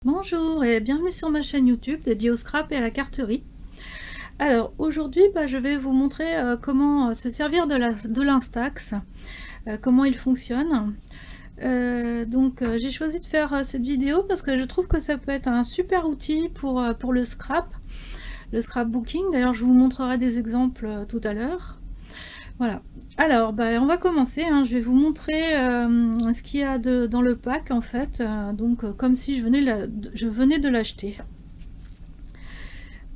Bonjour et bienvenue sur ma chaîne YouTube dédiée au scrap et à la carterie. Alors aujourd'hui je vais vous montrer comment se servir de l'Instax, comment il fonctionne. J'ai choisi de faire cette vidéo parce que je trouve que ça peut être un super outil pour le scrapbooking. D'ailleurs je vous montrerai des exemples tout à l'heure. Voilà, alors on va commencer, hein. Je vais vous montrer ce qu'il y a dans le pack en fait, comme si je venais de l'acheter.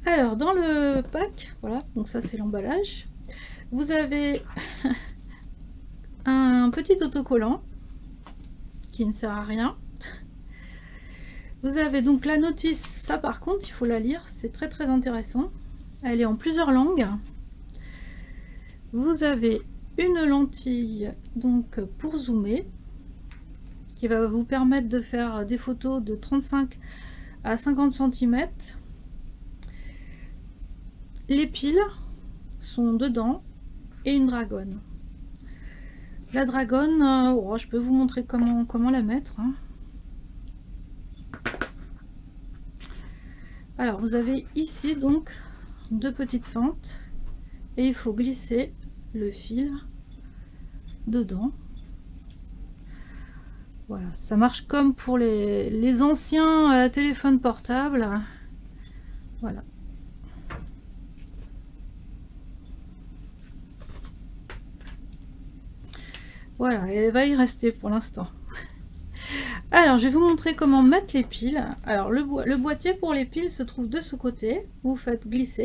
Alors dans le pack, voilà, donc ça c'est l'emballage, vous avez un petit autocollant qui ne sert à rien. Vous avez donc la notice, ça par contre il faut la lire, c'est très intéressant, elle est en plusieurs langues. Vous avez une lentille donc pour zoomer qui va vous permettre de faire des photos de 35 à 50 cm. Les piles sont dedans et une dragonne. La dragonne, je peux vous montrer comment la mettre, hein. Alors vous avez ici donc deux petites fentes et il faut glisser le fil dedans. Voilà, ça marche comme pour les anciens téléphones portables. Voilà. Voilà, elle va y rester pour l'instant. Alors, je vais vous montrer comment mettre les piles. Alors, le boîtier pour les piles se trouve de ce côté. Vous faites glisser.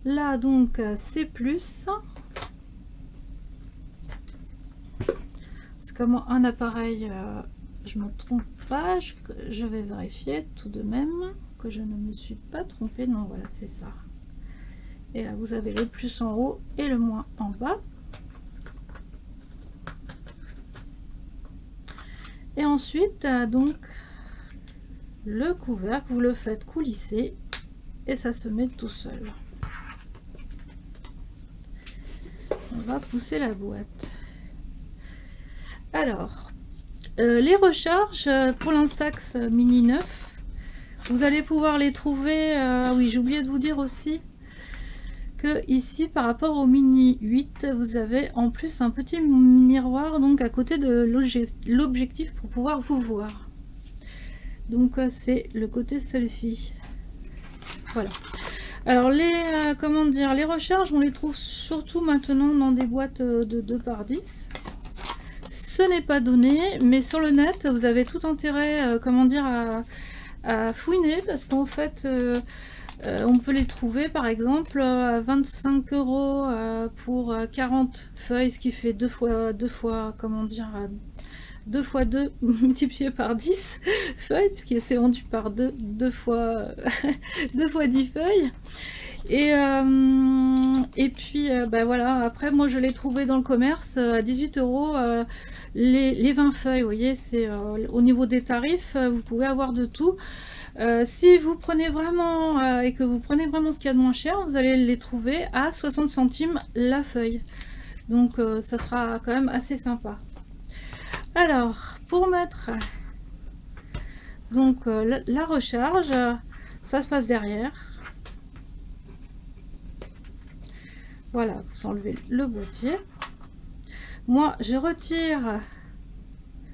Là, donc, c'est plus. C'est comme un appareil, je me trompe pas. Je vais vérifier tout de même que je ne me suis pas trompée. Non, voilà, c'est ça. Et là, vous avez le plus en haut et le moins en bas. Et ensuite, donc, le couvercle, vous le faites coulisser et ça se met tout seul. On va pousser la boîte. Alors, les recharges pour l'Instax Mini 9, vous allez pouvoir les trouver. Oui, j'ai oublié de vous dire aussi que ici, par rapport au Mini 8, vous avez en plus un petit miroir donc à côté de l'objectif pour pouvoir vous voir. Donc c'est le côté selfie. Voilà. Alors les recharges, on les trouve surtout maintenant dans des boîtes de 2x10. Ce n'est pas donné, mais sur le net, vous avez tout intérêt, à fouiner parce qu'en fait, on peut les trouver par exemple à 25 € pour 40 feuilles, ce qui fait 2 fois 2 multiplié par 10 feuilles, puisqu'il s'est vendu par 2 fois 10 feuilles. Et puis voilà, après moi je l'ai trouvé dans le commerce à 18 € les 20 feuilles. Vous voyez, c'est au niveau des tarifs, vous pouvez avoir de tout. Si vous prenez vraiment et que vous prenez vraiment ce qu'il y a de moins cher, vous allez les trouver à 60 centimes la feuille. Donc ça sera quand même assez sympa. Alors pour mettre donc la recharge, ça se passe derrière. Voilà, vous enlevez le boîtier. Moi je retire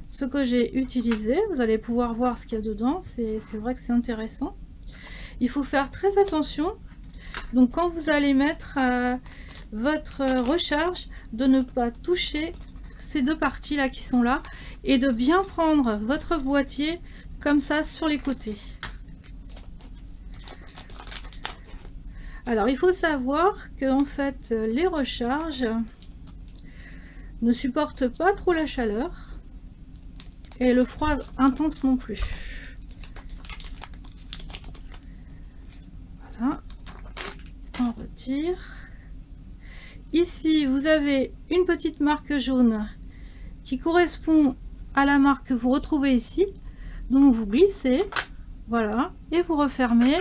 ce que j'ai utilisé. Vous allez pouvoir voir ce qu'il y a dedans. C'est vrai que c'est intéressant. Il faut faire très attention donc quand vous allez mettre votre recharge, de ne pas toucher ces deux parties là qui sont là et de bien prendre votre boîtier comme ça sur les côtés. Alors il faut savoir que en fait les recharges ne supportent pas trop la chaleur et le froid intense non plus. Voilà, on retire. Ici vous avez une petite marque jaune qui correspond à la marque que vous retrouvez ici, donc vous glissez, voilà, et vous refermez.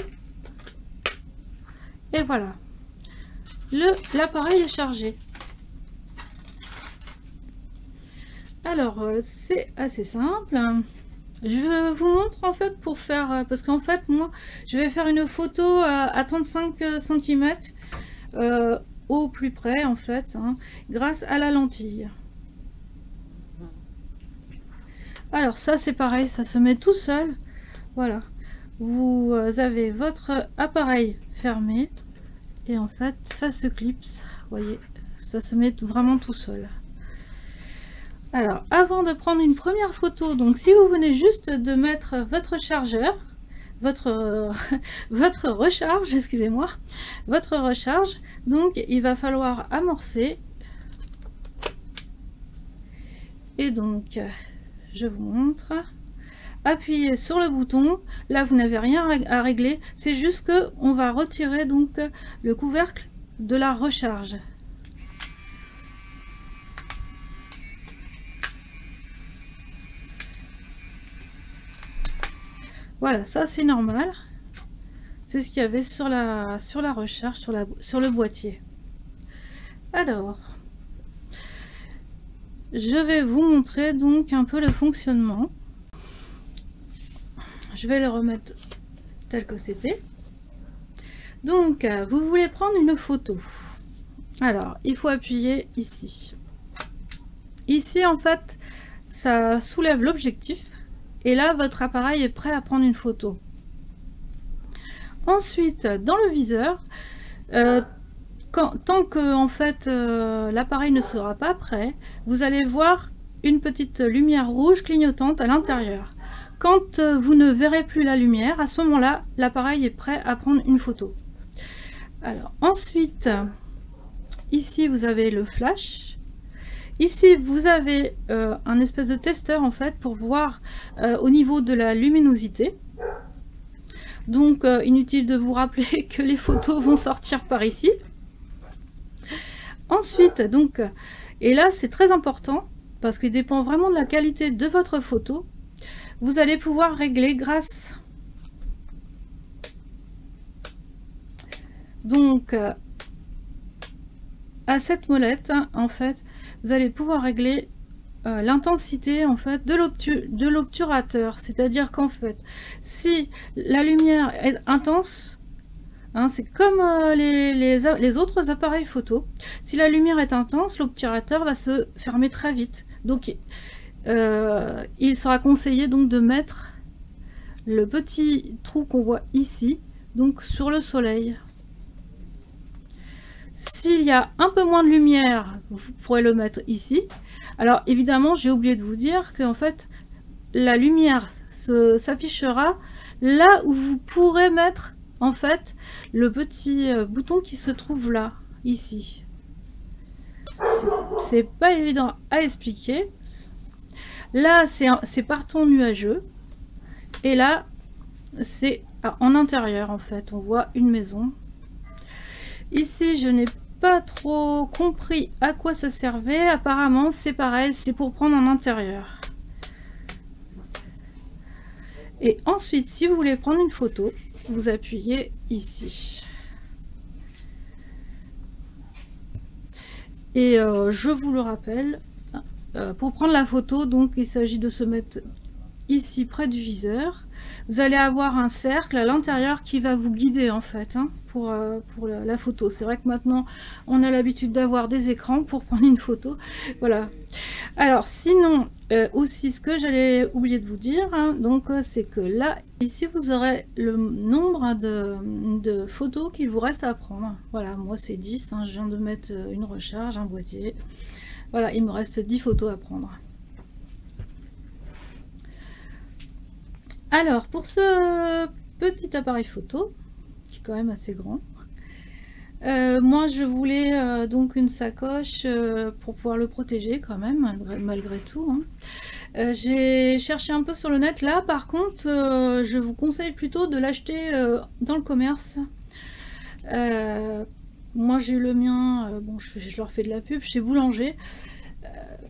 Et voilà, l'appareil est chargé. Alors, c'est assez simple. Je vous montre en fait pour faire, parce qu'en fait moi je vais faire une photo à 35 cm au plus près en fait, hein, grâce à la lentille. Alors ça c'est pareil, ça se met tout seul. Voilà, vous avez votre appareil fermé et en fait ça se clipse, vous voyez, ça se met vraiment tout seul. Alors, avant de prendre une première photo, donc si vous venez juste de mettre votre chargeur, votre recharge, excusez-moi, votre recharge, donc il va falloir amorcer. Et donc, je vous montre. Appuyez sur le bouton. Là, vous n'avez rien à régler. C'est juste que on va retirer donc le couvercle de la recharge. Voilà, ça c'est normal. C'est ce qu'il y avait sur la recharge, sur le boîtier. Alors, je vais vous montrer donc un peu le fonctionnement. Je vais le remettre tel que c'était. Donc, vous voulez prendre une photo. Alors, il faut appuyer ici. Ici, en fait, ça soulève l'objectif. Et là, votre appareil est prêt à prendre une photo. Ensuite, dans le viseur, tant que en fait l'appareil ne sera pas prêt, vous allez voir une petite lumière rouge clignotante à l'intérieur. Quand vous ne verrez plus la lumière, à ce moment-là, l'appareil est prêt à prendre une photo. Alors ensuite, ici vous avez le flash. Ici, vous avez un espèce de testeur en fait pour voir au niveau de la luminosité. Donc, inutile de vous rappeler que les photos vont sortir par ici. Ensuite, donc, et là c'est très important parce qu'il dépend vraiment de la qualité de votre photo. Vous allez pouvoir régler grâce donc à cette molette, hein, en fait. Vous allez pouvoir régler l'intensité en fait de l'obturateur, c'est-à-dire qu'en fait si la lumière est intense, hein, c'est comme les autres appareils photo, si la lumière est intense, l'obturateur va se fermer très vite. Donc il sera conseillé donc de mettre le petit trou qu'on voit ici, donc sur le soleil. S'il y a un peu moins de lumière, vous pourrez le mettre ici. Alors évidemment, j'ai oublié de vous dire que en fait, la lumière s'affichera là où vous pourrez mettre en fait le petit bouton qui se trouve là, ici. C'est pas évident à expliquer. Là, c'est par ton nuageux. Et là, c'est en intérieur en fait. On voit une maison. Ici, je n'ai pas trop compris à quoi ça servait. Apparemment, c'est pareil, c'est pour prendre en intérieur. Et ensuite, si vous voulez prendre une photo, vous appuyez ici. Et je vous le rappelle, pour prendre la photo, donc il s'agit de se mettre ici près du viseur. Vous allez avoir un cercle à l'intérieur qui va vous guider en fait, hein, pour la photo. C'est vrai que maintenant on a l'habitude d'avoir des écrans pour prendre une photo, voilà. Alors sinon aussi, ce que j'allais oublier de vous dire, hein, donc c'est que là ici vous aurez le nombre de photos qu'il vous reste à prendre. Voilà, moi c'est 10, hein, je viens de mettre une recharge, un boîtier. Voilà, il me reste 10 photos à prendre. Alors, pour ce petit appareil photo, qui est quand même assez grand, moi je voulais donc une sacoche pour pouvoir le protéger quand même, malgré tout. Hein. J'ai cherché un peu sur le net. Là, par contre, je vous conseille plutôt de l'acheter dans le commerce. Moi j'ai eu le mien, bon je leur fais de la pub, chez Boulanger,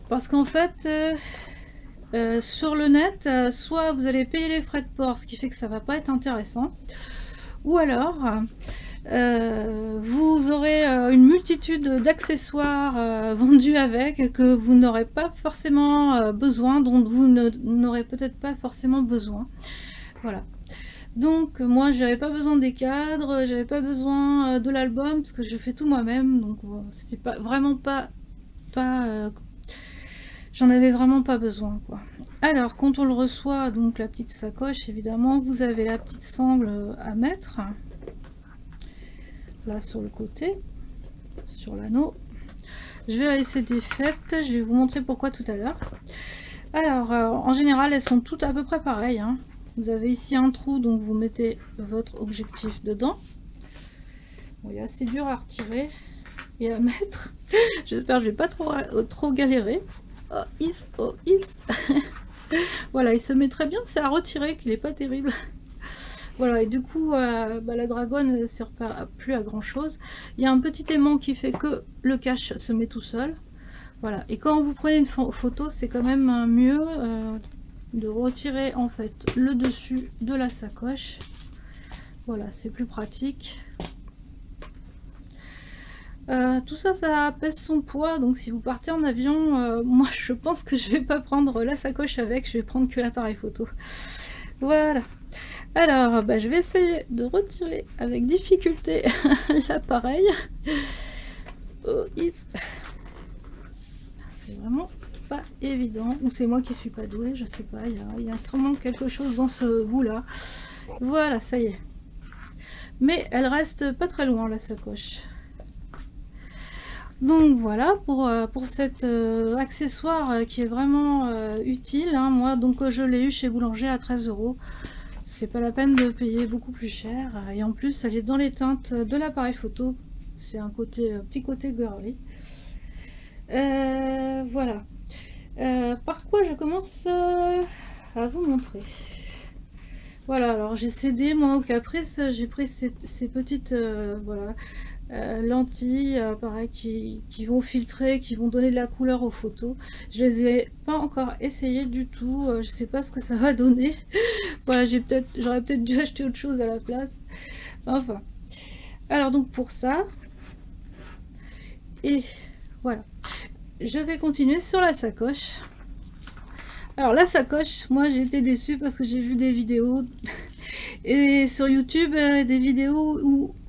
parce qu'en fait... sur le net, soit vous allez payer les frais de port, ce qui fait que ça va pas être intéressant, ou alors Vous aurez une multitude d'accessoires vendus avec, que vous n'aurez pas forcément besoin, dont vous n'aurez peut-être pas forcément besoin. Voilà. Donc moi j'avais pas besoin des cadres, j'avais pas besoin de l'album parce que je fais tout moi-même, donc c'était pas vraiment pas j'en avais vraiment pas besoin, quoi. Alors quand on le reçoit, donc la petite sacoche, évidemment vous avez la petite sangle à mettre là sur le côté, sur l'anneau. Je vais la laisser défaite, je vais vous montrer pourquoi tout à l'heure. Alors en général elles sont toutes à peu près pareilles, hein. Vous avez ici un trou, donc vous mettez votre objectif dedans. Bon, il est assez dur à retirer et à mettre. J'espère que je vais pas trop galérer. Oh is, oh is. Voilà, il se met très bien, c'est à retirer qu'il n'est pas terrible. Voilà, et du coup, la dragonne ne sert plus à grand chose. Il y a un petit aimant qui fait que le cache se met tout seul. Voilà, et quand vous prenez une photo, c'est quand même mieux de retirer en fait le dessus de la sacoche. Voilà, c'est plus pratique. Tout ça, ça pèse son poids, donc si vous partez en avion, moi je pense que je vais pas prendre la sacoche avec, je vais prendre que l'appareil photo. Voilà. Alors, je vais essayer de retirer avec difficulté l'appareil. Oh, c'est vraiment pas évident, ou c'est moi qui suis pas douée, je sais pas, il y a sûrement quelque chose dans ce goût là. Voilà, ça y est, mais elle reste pas très loin la sacoche. Donc voilà pour cet accessoire qui est vraiment utile, hein. Moi donc je l'ai eu chez Boulanger à 13 €, c'est pas la peine de payer beaucoup plus cher, et en plus elle est dans les teintes de l'appareil photo, c'est un petit côté girly. Voilà. Par quoi je commence à vous montrer. Voilà, alors j'ai cédé moi au caprice, j'ai pris ces petites voilà, lentilles pareil qui vont filtrer, qui vont donner de la couleur aux photos. Je les ai pas encore essayé du tout, je sais pas ce que ça va donner. Voilà, j'aurais peut-être dû acheter autre chose à la place. Enfin, alors donc pour ça, et voilà. Je vais continuer sur la sacoche. Alors la sacoche, moi j'ai été déçue parce que j'ai vu des vidéos et sur YouTube des vidéos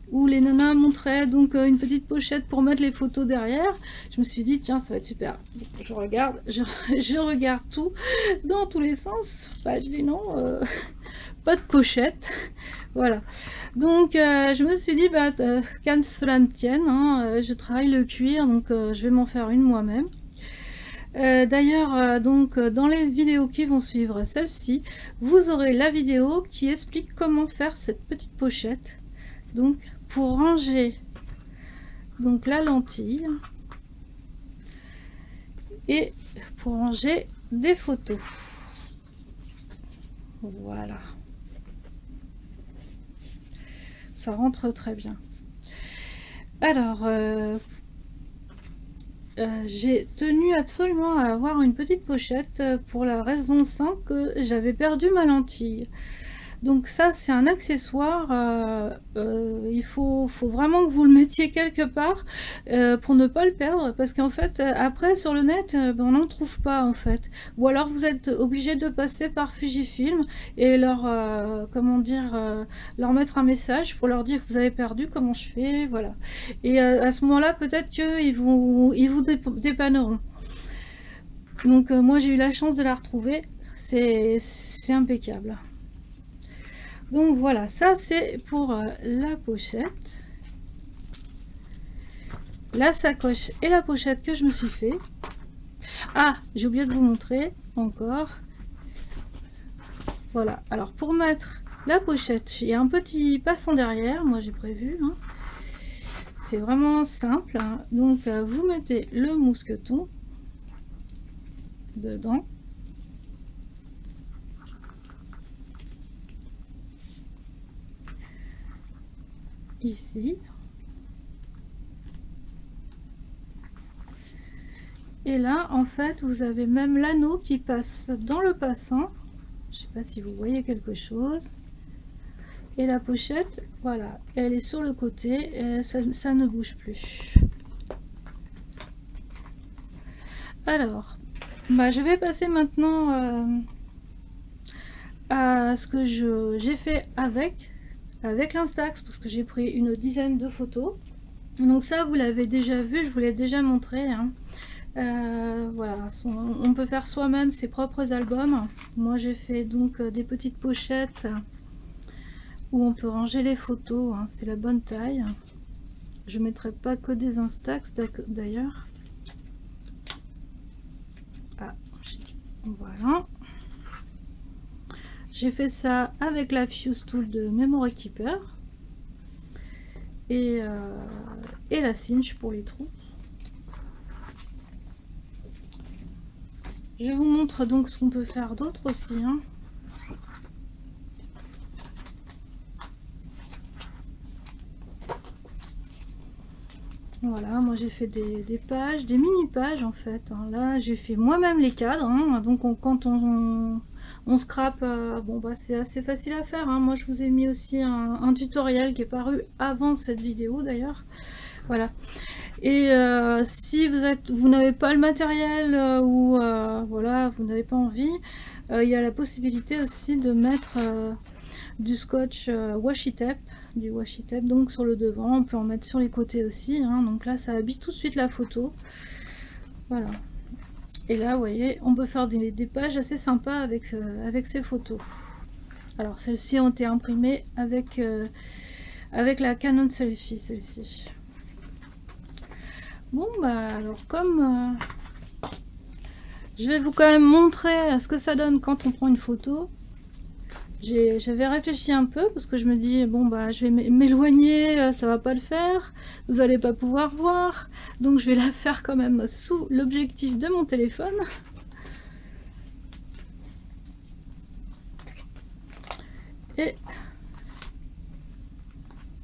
où les nanas montraient donc une petite pochette pour mettre les photos derrière. Je me suis dit tiens, ça va être super. Je regarde, je regarde tout dans tous les sens. Bah, je dis non, pas de pochette. Voilà, donc je me suis dit qu'à cela ne tienne, hein, je travaille le cuir, donc je vais m'en faire une moi-même. D'ailleurs donc dans les vidéos qui vont suivre celle-ci, vous aurez la vidéo qui explique comment faire cette petite pochette, donc pour ranger donc la lentille et pour ranger des photos. Voilà, ça rentre très bien. Alors j'ai tenu absolument à avoir une petite pochette pour la raison simple que j'avais perdu ma lentille. Donc ça c'est un accessoire, il faut vraiment que vous le mettiez quelque part pour ne pas le perdre, parce qu'en fait après sur le net on n'en trouve pas en fait, ou alors vous êtes obligé de passer par Fujifilm et leur comment dire, leur mettre un message pour leur dire que vous avez perdu, comment je fais, voilà. Et à ce moment là peut-être qu'ils vous dépanneront. Donc moi j'ai eu la chance de la retrouver, c'est impeccable. Donc voilà, ça c'est pour la pochette, la sacoche et la pochette que je me suis fait. Ah, j'ai oublié de vous montrer encore. Voilà, alors pour mettre la pochette, il y a un petit passant derrière, moi j'ai prévu, hein. C'est vraiment simple, hein. Donc vous mettez le mousqueton dedans. Ici, et là en fait vous avez même l'anneau qui passe dans le passant, je sais pas si vous voyez quelque chose, Et la pochette, voilà, elle est sur le côté, et ça ne bouge plus. Alors, bah, je vais passer maintenant à ce que j'ai fait avec l'Instax, parce que j'ai pris une dizaine de photos. Donc ça, vous l'avez déjà vu, je vous l'ai déjà montré, hein. Voilà, on peut faire soi-même ses propres albums. Moi j'ai fait donc des petites pochettes où on peut ranger les photos, hein, c'est la bonne taille. Je mettrai pas que des Instax d'ailleurs. Ah, voilà. J'ai fait ça avec la Fuse Tool de Memory Keeper et la cinch pour les trous. Je vous montre donc ce qu'on peut faire d'autre aussi, hein. Voilà, moi j'ai fait des pages, des mini-pages en fait, hein. Là j'ai fait moi-même les cadres, hein. Donc quand on scrape, bon bah c'est assez facile à faire, hein. Moi je vous ai mis aussi un tutoriel qui est paru avant cette vidéo d'ailleurs. Voilà. Et si vous n'avez pas le matériel ou voilà, vous n'avez pas envie, il y a la possibilité aussi de mettre du scotch washi tape, donc sur le devant. On peut en mettre sur les côtés aussi, hein. Donc là ça habille tout de suite la photo. Voilà. Et là vous voyez, on peut faire des pages assez sympas avec ces photos. Alors celles-ci ont été imprimées avec la Canon Selfie, celle-ci. Bon bah alors comme je vais vous quand même montrer ce que ça donne quand on prend une photo. J'avais réfléchi un peu parce que je me dis bon bah je vais m'éloigner, ça va pas le faire, vous allez pas pouvoir voir, donc je vais la faire quand même sous l'objectif de mon téléphone. Et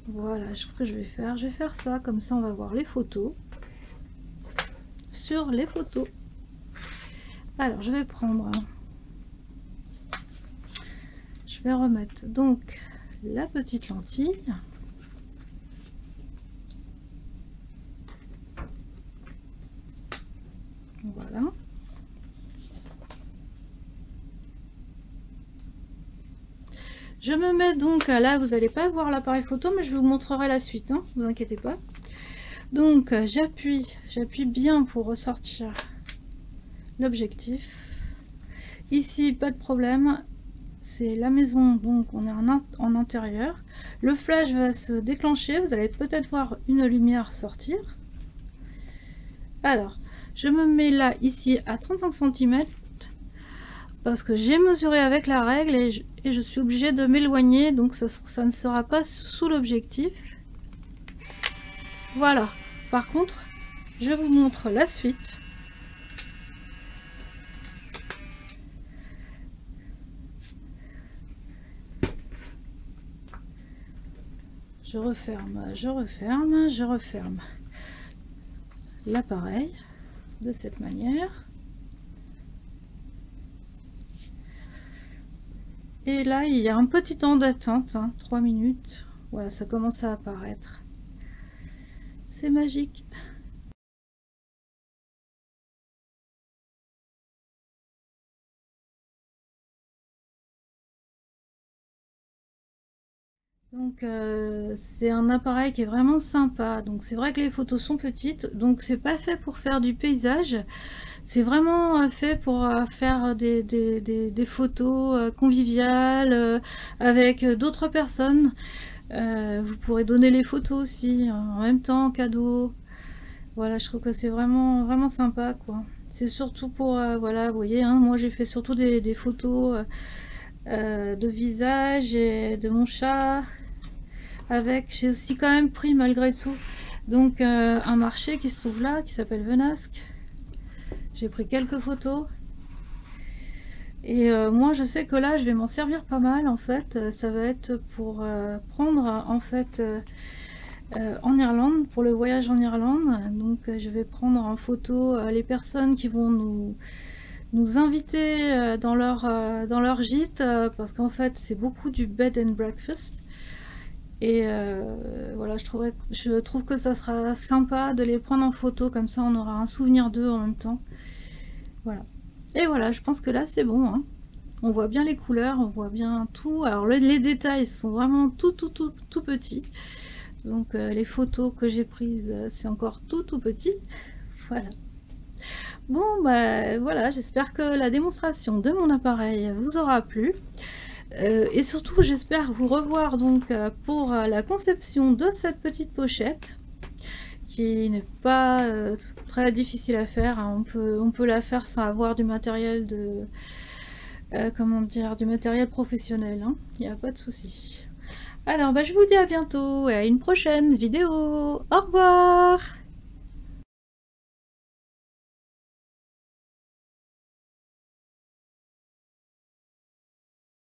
voilà, ce que je vais faire ça, comme ça on va voir les photos sur les photos. Alors je vais prendre, je vais remettre donc la petite lentille. Voilà. Je me mets donc là, vous n'allez pas voir l'appareil photo, mais je vous montrerai la suite, hein, vous inquiétez pas. Donc j'appuie bien pour ressortir l'objectif. Ici pas de problème, c'est la maison, donc on est en intérieur. Le flash va se déclencher, vous allez peut-être voir une lumière sortir. Alors je me mets là ici à 35 cm parce que j'ai mesuré avec la règle et je suis obligée de m'éloigner, donc ça ne sera pas sous l'objectif. Voilà. Par contre, je vous montre la suite. Je referme l'appareil de cette manière. Et là, il y a un petit temps d'attente, hein, 3 minutes. Voilà, ça commence à apparaître. C'est magique. Donc c'est un appareil qui est vraiment sympa. Donc c'est vrai que les photos sont petites, donc c'est pas fait pour faire du paysage. C'est vraiment fait pour faire des photos conviviales avec d'autres personnes. Vous pourrez donner les photos aussi en même temps, cadeau. Voilà, je trouve que c'est vraiment sympa, quoi. C'est surtout pour, voilà, vous voyez, hein, moi j'ai fait surtout des photos de visage et de mon chat. J'ai aussi quand même pris malgré tout donc un marché qui se trouve là, qui s'appelle Venasque. J'ai pris quelques photos et moi je sais que là je vais m'en servir pas mal en fait. Ça va être pour prendre en fait en Irlande, pour le voyage en Irlande. Donc je vais prendre en photo les personnes qui vont nous inviter dans leur gîte, parce qu'en fait c'est beaucoup du bed and breakfast. Et voilà, je trouve que ça sera sympa de les prendre en photo, comme ça on aura un souvenir d'eux en même temps. Voilà. Et voilà, je pense que là c'est bon, hein. On voit bien les couleurs, on voit bien tout. Alors les détails sont vraiment tout petits. Donc les photos que j'ai prises, c'est encore tout petit. Voilà. Bon, bah voilà, j'espère que la démonstration de mon appareil vous aura plu. Et surtout, j'espère vous revoir donc pour la conception de cette petite pochette, qui n'est pas très difficile à faire, hein. On peut la faire sans avoir du matériel comment dire, du matériel professionnel, hein. Il n'y a pas de souci. Alors, bah, je vous dis à bientôt et à une prochaine vidéo. Au revoir!